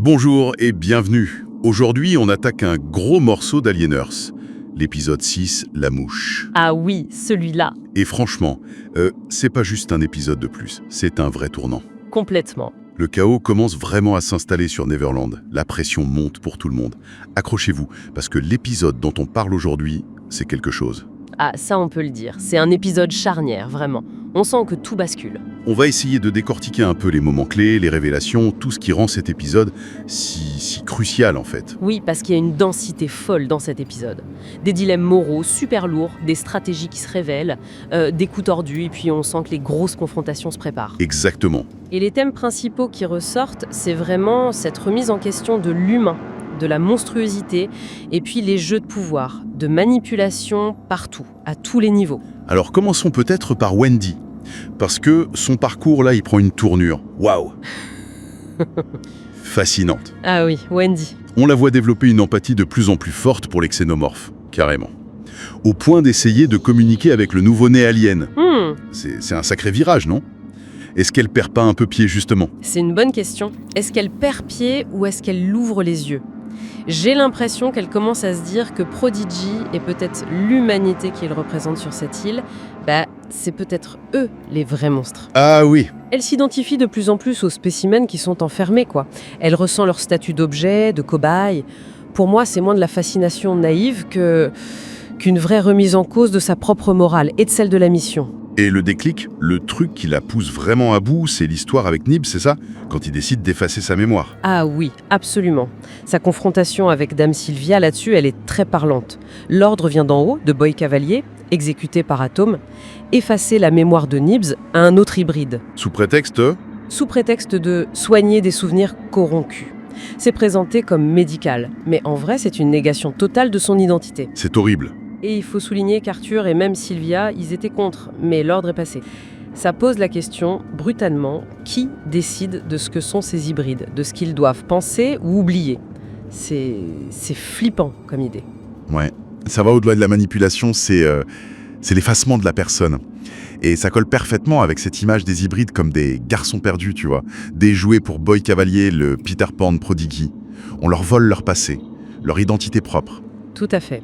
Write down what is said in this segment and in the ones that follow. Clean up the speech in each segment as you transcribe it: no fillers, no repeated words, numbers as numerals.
Bonjour et bienvenue. Aujourd'hui, on attaque un gros morceau d'Alieners. L'épisode 6, La Mouche. Ah oui, celui-là, Et franchement, c'est pas juste un épisode de plus, c'est un vrai tournant. complètement. Le chaos commence vraiment à s'installer sur Neverland. La pression monte pour tout le monde. Accrochez-vous, parce que l'épisode dont on parle aujourd'hui, c'est quelque chose. Ah, ça on peut le dire. C'est un épisode charnière, vraiment. On sent que tout bascule. On va essayer de décortiquer un peu les moments clés, les révélations, tout ce qui rend cet épisode si crucial en fait. Oui, parce qu'il y a une densité folle dans cet épisode. Des dilemmes moraux super lourds, des stratégies qui se révèlent, des coups tordus, et puis on sent que les grosses confrontations se préparent. Exactement. Et les thèmes principaux qui ressortent, c'est vraiment cette remise en question de l'humain, de la monstruosité, et puis les jeux de pouvoir, de manipulation partout, à tous les niveaux. Alors commençons peut-être par Wendy. Parce que son parcours là, il prend une tournure. Waouh. Fascinante. Ah oui, Wendy. On la voit développer une empathie de plus en plus forte pour les xénomorphes, carrément. Au point d'essayer de communiquer avec le nouveau-né alien. C'est un sacré virage, non? Est-ce qu'elle perd pas un peu pied, justement? C'est une bonne question. Est-ce qu'elle perd pied ou est-ce qu'elle ouvre les yeux? J'ai l'impression qu'elle commence à se dire que Prodigy et peut-être l'humanité qu'il représente sur cette île, c'est peut-être eux les vrais monstres. Ah oui. Elle s'identifie de plus en plus aux spécimens qui sont enfermés, quoi. Elle ressent leur statut d'objet, de cobaye. Pour moi, c'est moins de la fascination naïve qu'une vraie remise en cause de sa propre morale et de celle de la mission. Et le déclic, le truc qui la pousse vraiment à bout, c'est l'histoire avec Nibs, c'est ça? Quand il décide d'effacer sa mémoire. Ah oui, absolument. Sa confrontation avec Dame Sylvia, là-dessus, elle est très parlante. L'ordre vient d'en haut, de Boy Cavalier, exécuté par Atom, effacer la mémoire de Nibs à un autre hybride, Sous prétexte... sous prétexte de soigner des souvenirs corrompus. C'est présenté comme médical, mais en vrai, c'est une négation totale de son identité. C'est horrible. Et il faut souligner qu'Arthur et même Sylvia, ils étaient contre, mais l'ordre est passé. Ça pose la question, brutalement, qui décide de ce que sont ces hybrides, de ce qu'ils doivent penser ou oublier? C'est flippant comme idée. Ouais. Ça va au-delà de la manipulation, c'est l'effacement de la personne. Et ça colle parfaitement avec cette image des hybrides comme des garçons perdus, tu vois. Des jouets pour Boy Cavalier, le Peter Pan de Prodigy. On leur vole leur passé, leur identité propre. Tout à fait.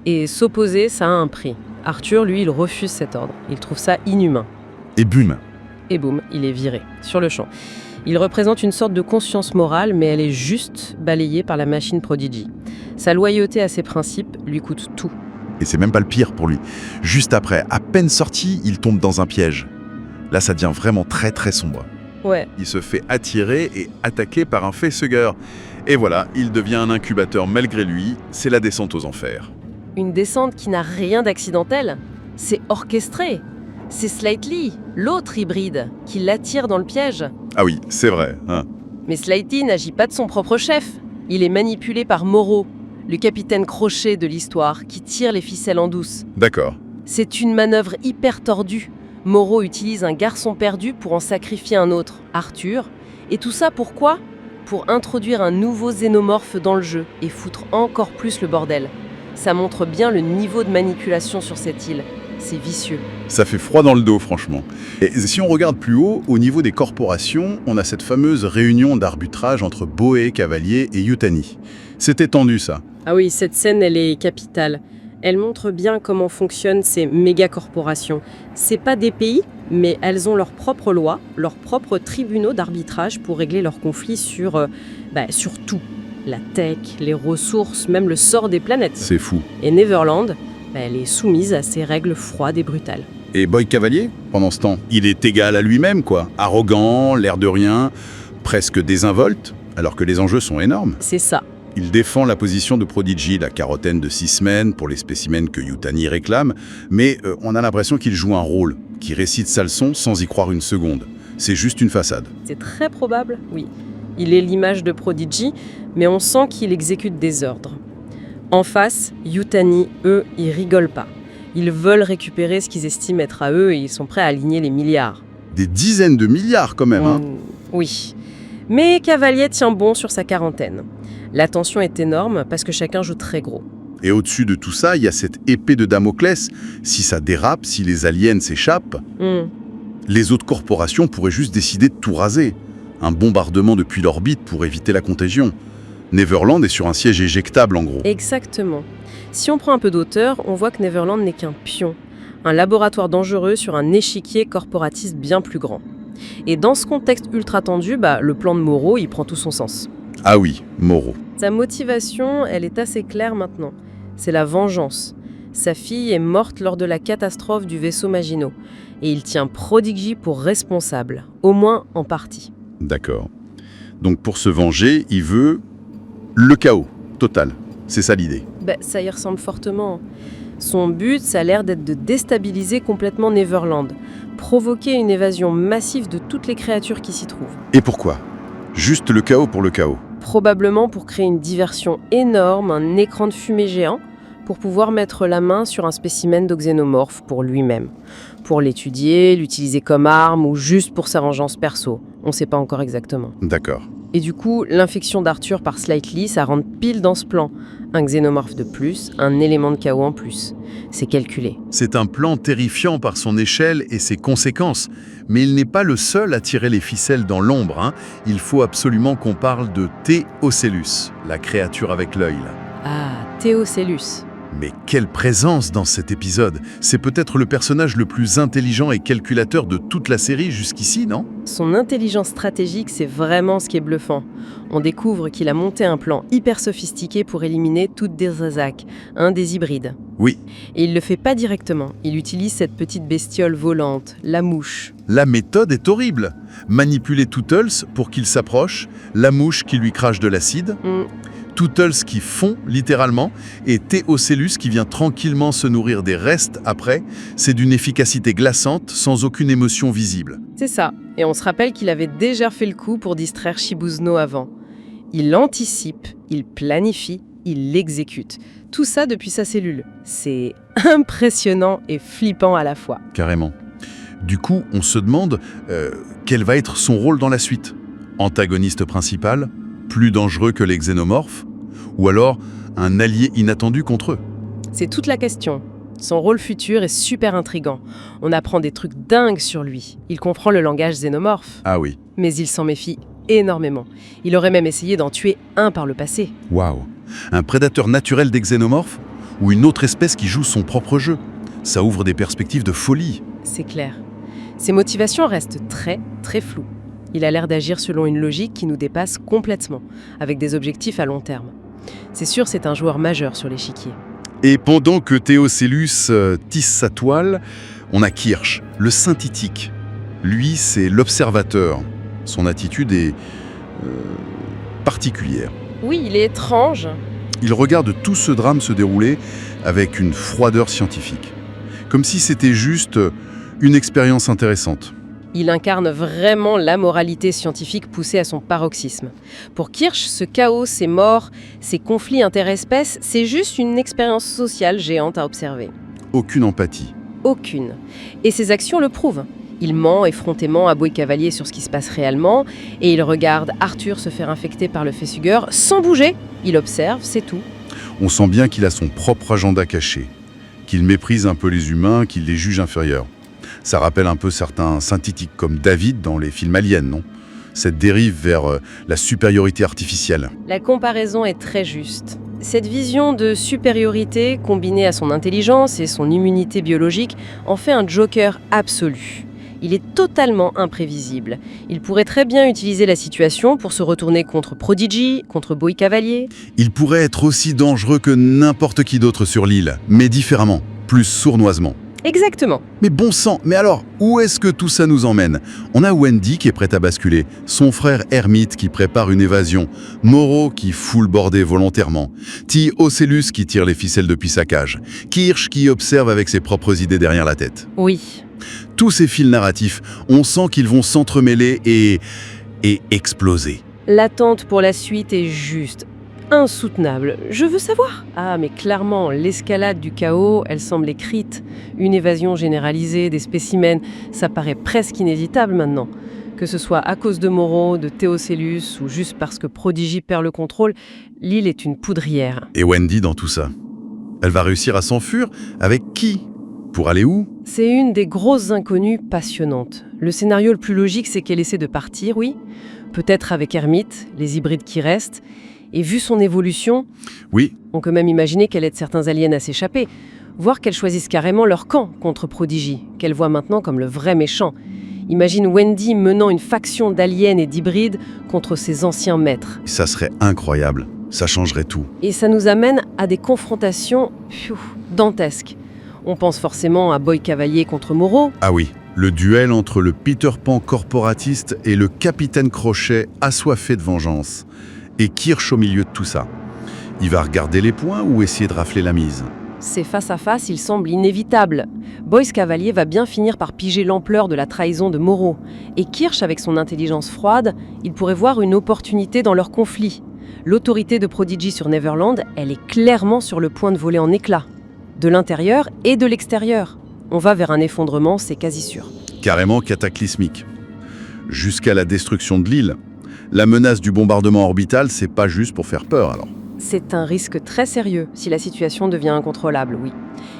Et s'opposer, ça a un prix. Arthur, lui, il refuse cet ordre. Il trouve ça inhumain. Et boum. Et boum, il est viré, sur le champ. Il représente une sorte de conscience morale, mais elle est juste balayée par la machine Prodigy. Sa loyauté à ses principes lui coûte tout. Et c'est même pas le pire pour lui. Juste après, à peine sorti, il tombe dans un piège. Là, ça devient vraiment très très sombre. Ouais, Il se fait attirer et attaquer par un facehugger. Et voilà, il devient un incubateur malgré lui. C'est la descente aux enfers. une descente qui n'a rien d'accidentel. C'est orchestré. C'est Slightly, l'autre hybride, qui l'attire dans le piège. Ah oui, c'est vrai. Hein. Mais Slightly n'agit pas de son propre chef. Il est manipulé par Moreau, le capitaine crochet de l'histoire, qui tire les ficelles en douce. D'accord. C'est une manœuvre hyper tordue. Moreau utilise un garçon perdu pour en sacrifier un autre, Arthur. Et tout ça pourquoi? Pour introduire un nouveau xénomorphe dans le jeu et foutre encore plus le bordel. Ça montre bien le niveau de manipulation sur cette île. C'est vicieux. Ça fait froid dans le dos, franchement. Et si on regarde plus haut, au niveau des corporations, on a cette fameuse réunion d'arbitrage entre Boé, Cavalier et Yutani. C'était tendu, ça. Ah oui, cette scène, elle est capitale. Elle montre bien comment fonctionnent ces méga-corporations. C'est pas des pays, mais elles ont leurs propres lois, leurs propres tribunaux d'arbitrage pour régler leurs conflits sur tout. La tech, les ressources, même le sort des planètes. C'est fou. Et Neverland, elle est soumise à ces règles froides et brutales. Et Boy Cavalier, pendant ce temps, il est égal à lui-même, quoi. Arrogant, l'air de rien, presque désinvolte, alors que les enjeux sont énormes. C'est ça. Il défend la position de Prodigy, la quarantaine de 6 semaines pour les spécimens que Yutani réclame, mais on a l'impression qu'il joue un rôle, qu'il récite sa leçon sans y croire une seconde. C'est juste une façade. C'est très probable, oui. Il est l'image de Prodigy, mais on sent qu'il exécute des ordres. En face, Yutani, eux, ils rigolent pas. Ils veulent récupérer ce qu'ils estiment être à eux et ils sont prêts à aligner les milliards. Des dizaines de milliards quand même, hein. Oui. Mais Cavalier tient bon sur sa quarantaine. La tension est énorme parce que chacun joue très gros. Et au-dessus de tout ça, il y a cette épée de Damoclès. Si ça dérape, si les aliens s'échappent, les autres corporations pourraient juste décider de tout raser. un bombardement depuis l'orbite pour éviter la contagion. Neverland est sur un siège éjectable en gros. Exactement. Si on prend un peu d'auteur, on voit que Neverland n'est qu'un pion, un laboratoire dangereux sur un échiquier corporatiste bien plus grand. Et dans ce contexte ultra tendu, le plan de Moreau, il prend tout son sens. Ah oui, Moreau. Sa motivation, elle est assez claire maintenant. C'est la vengeance. Sa fille est morte lors de la catastrophe du vaisseau Maginot. Et il tient Prodigy pour responsable, au moins en partie. D'accord. Donc pour se venger, il veut le chaos total. C'est ça l'idée. Ça y ressemble fortement. Son but, ça a l'air d'être de déstabiliser complètement Neverland, provoquer une évasion massive de toutes les créatures qui s'y trouvent. Et pourquoi? Juste le chaos pour le chaos. Probablement pour créer une diversion énorme, un écran de fumée géant, pour pouvoir mettre la main sur un spécimen d'oxénomorphe pour lui-même. Pour l'étudier, l'utiliser comme arme ou juste pour sa vengeance perso. On ne sait pas encore exactement. D'accord. Et du coup, l'infection d'Arthur par Slightly, ça rentre pile dans ce plan. Un xénomorphe de plus, un élément de chaos en plus. C'est calculé. C'est un plan terrifiant par son échelle et ses conséquences. Mais il n'est pas le seul à tirer les ficelles dans l'ombre. Il faut absolument qu'on parle de Théocellus, la créature avec l'œil. Ah, Théocellus. Mais quelle présence dans cet épisode! C'est peut-être le personnage le plus intelligent et calculateur de toute la série jusqu'ici, non? Son intelligence stratégique, c'est vraiment ce qui est bluffant. On découvre qu'il a monté un plan hyper sophistiqué pour éliminer toutes des Azak, des hybrides. Oui. Et il le fait pas directement. Il utilise cette petite bestiole volante, la mouche. La méthode est horrible. Manipuler Tootles pour qu'il s'approche, la mouche qui lui crache de l'acide, Tootles qui fond littéralement, et Théocellus qui vient tranquillement se nourrir des restes après, c'est d'une efficacité glaçante sans aucune émotion visible. C'est ça. Et on se rappelle qu'il avait déjà fait le coup pour distraire Shibuzno avant. Il anticipe, il planifie, il l'exécute. Tout ça depuis sa cellule. C'est impressionnant et flippant à la fois. Carrément. Du coup, on se demande quel va être son rôle dans la suite. Antagoniste principal, plus dangereux que les xénomorphes, ou alors un allié inattendu contre eux? C'est toute la question. Son rôle futur est super intriguant. On apprend des trucs dingues sur lui. Il comprend le langage xénomorphe. Ah oui. Mais il s'en méfie énormément. Il aurait même essayé d'en tuer un par le passé. Waouh! Un prédateur naturel des xénomorphes? Ou une autre espèce qui joue son propre jeu? Ça ouvre des perspectives de folie. C'est clair. Ses motivations restent très, très floues. Il a l'air d'agir selon une logique qui nous dépasse complètement, avec des objectifs à long terme. C'est sûr, c'est un joueur majeur sur l'échiquier. Et pendant que Théocellus tisse sa toile, on a Kirsch, le synthétique. Lui, c'est l'observateur. Son attitude est particulière. Oui, il est étrange. Il regarde tout ce drame se dérouler avec une froideur scientifique. Comme si c'était juste une expérience intéressante. Il incarne vraiment la moralité scientifique poussée à son paroxysme. Pour Kirsch, ce chaos, ces morts, ces conflits interespèces, c'est juste une expérience sociale géante à observer. Aucune empathie. Aucune. Et ses actions le prouvent. Il ment effrontément à Boy Cavalier sur ce qui se passe réellement, et il regarde Arthur se faire infecter par le Fessugueur sans bouger. Il observe, c'est tout. On sent bien qu'il a son propre agenda caché, qu'il méprise un peu les humains, qu'il les juge inférieurs. Ça rappelle un peu certains synthétiques comme David dans les films Aliens, non? Cette dérive vers la supériorité artificielle. La comparaison est très juste. Cette vision de supériorité, combinée à son intelligence et son immunité biologique, en fait un Joker absolu. Il est totalement imprévisible. Il pourrait très bien utiliser la situation pour se retourner contre Prodigy, contre Boy Cavalier. Il pourrait être aussi dangereux que n'importe qui d'autre sur l'île, mais différemment, plus sournoisement. Exactement. Mais bon sang, mais alors, où est-ce que tout ça nous emmène? On a Wendy qui est prête à basculer, son frère Hermite qui prépare une évasion, Moreau qui fout le bordé volontairement, Théocellus qui tire les ficelles depuis sa cage, Kirsch qui observe avec ses propres idées derrière la tête. Oui. Tous ces fils narratifs, on sent qu'ils vont s'entremêler et exploser. L'attente pour la suite est juste insoutenable. Je veux savoir. Ah, mais clairement, l'escalade du chaos, elle semble écrite. Une évasion généralisée des spécimens, ça paraît presque inévitable maintenant. Que ce soit à cause de Moreau, de Théocellus ou juste parce que Prodigy perd le contrôle, l'île est une poudrière. Et Wendy dans tout ça? Elle va réussir à s'enfuir avec qui? Pour aller où? C'est une des grosses inconnues passionnantes. Le scénario le plus logique, c'est qu'elle essaie de partir, oui. Peut-être avec Hermite, les hybrides qui restent. Et vu son évolution, Oui, on peut même imaginer qu'elle aide certains aliens à s'échapper. Voire qu'elle choisisse carrément leur camp contre Prodigy, qu'elle voit maintenant comme le vrai méchant. Imagine Wendy menant une faction d'aliens et d'hybrides contre ses anciens maîtres. ça serait incroyable. Ça changerait tout. Et ça nous amène à des confrontations dantesques. On pense forcément à Boy Cavalier contre Moreau. Ah oui, le duel entre le Peter Pan corporatiste et le capitaine Crochet assoiffé de vengeance. Et Kirsch au milieu de tout ça. Il va regarder les points ou essayer de rafler la mise? Ces face-à-face, il semble inévitable. Boyce Cavalier va bien finir par piger l'ampleur de la trahison de Moreau. Et Kirsch, avec son intelligence froide, il pourrait voir une opportunité dans leur conflit. L'autorité de Prodigy sur Neverland, elle est clairement sur le point de voler en éclats. De l'intérieur et de l'extérieur. On va vers un effondrement, c'est quasi sûr. Carrément cataclysmique. Jusqu'à la destruction de l'île. La menace du bombardement orbital, c'est pas juste pour faire peur alors. C'est un risque très sérieux si la situation devient incontrôlable, oui.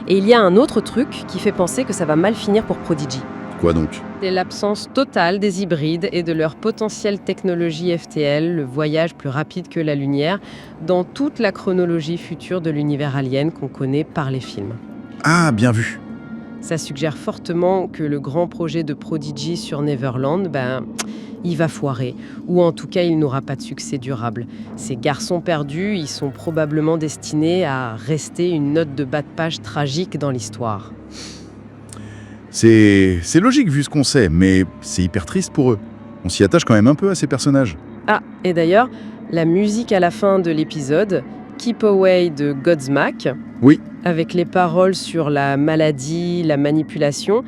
Et il y a un autre truc qui fait penser que ça va mal finir pour Prodigy. Quoi donc? C'est l'absence totale des hybrides et de leur potentielle technologie FTL, le voyage plus rapide que la lumière, dans toute la chronologie future de l'univers alien qu'on connaît par les films. Ah, bien vu. Ça suggère fortement que le grand projet de Prodigy sur Neverland, il va foirer, ou en tout cas il n'aura pas de succès durable. Ces garçons perdus, ils sont probablement destinés à rester une note de bas de page tragique dans l'histoire. C'est logique vu ce qu'on sait, mais c'est hyper triste pour eux. On s'y attache quand même un peu à ces personnages. Ah, et d'ailleurs, la musique à la fin de l'épisode, Keep Away de Godsmack, Oui, avec les paroles sur la maladie, la manipulation,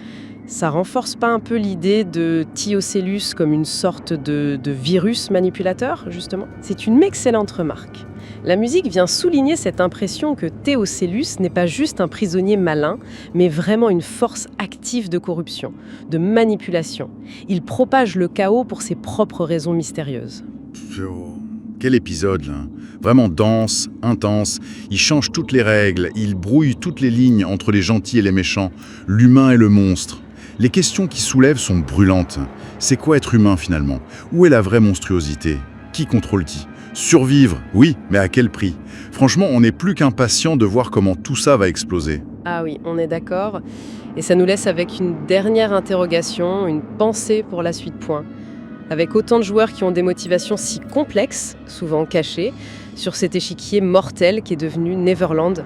ça renforce pas un peu l'idée de Thiocellus comme une sorte de virus manipulateur, justement? C'est une excellente remarque. La musique vient souligner cette impression que Theocellus n'est pas juste un prisonnier malin, mais vraiment une force active de corruption, de manipulation. Il propage le chaos pour ses propres raisons mystérieuses. quel épisode là. Vraiment dense, intense. Il change toutes les règles, il brouille toutes les lignes entre les gentils et les méchants, l'humain et le monstre. Les questions qu'il soulève sont brûlantes. C'est quoi être humain finalement? Où est la vraie monstruosité? Qui contrôle qui? Survivre, oui, mais à quel prix? Franchement, on n'est plus qu'impatient de voir comment tout ça va exploser. Ah oui, on est d'accord. Et ça nous laisse avec une dernière interrogation, une pensée pour la suite point. Avec autant de joueurs qui ont des motivations si complexes, souvent cachées, sur cet échiquier mortel qui est devenu Neverland,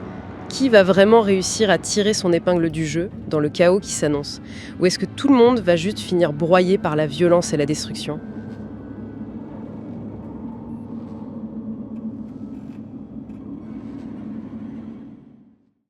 qui va vraiment réussir à tirer son épingle du jeu dans le chaos qui s'annonce? Ou est-ce que tout le monde va juste finir broyé par la violence et la destruction?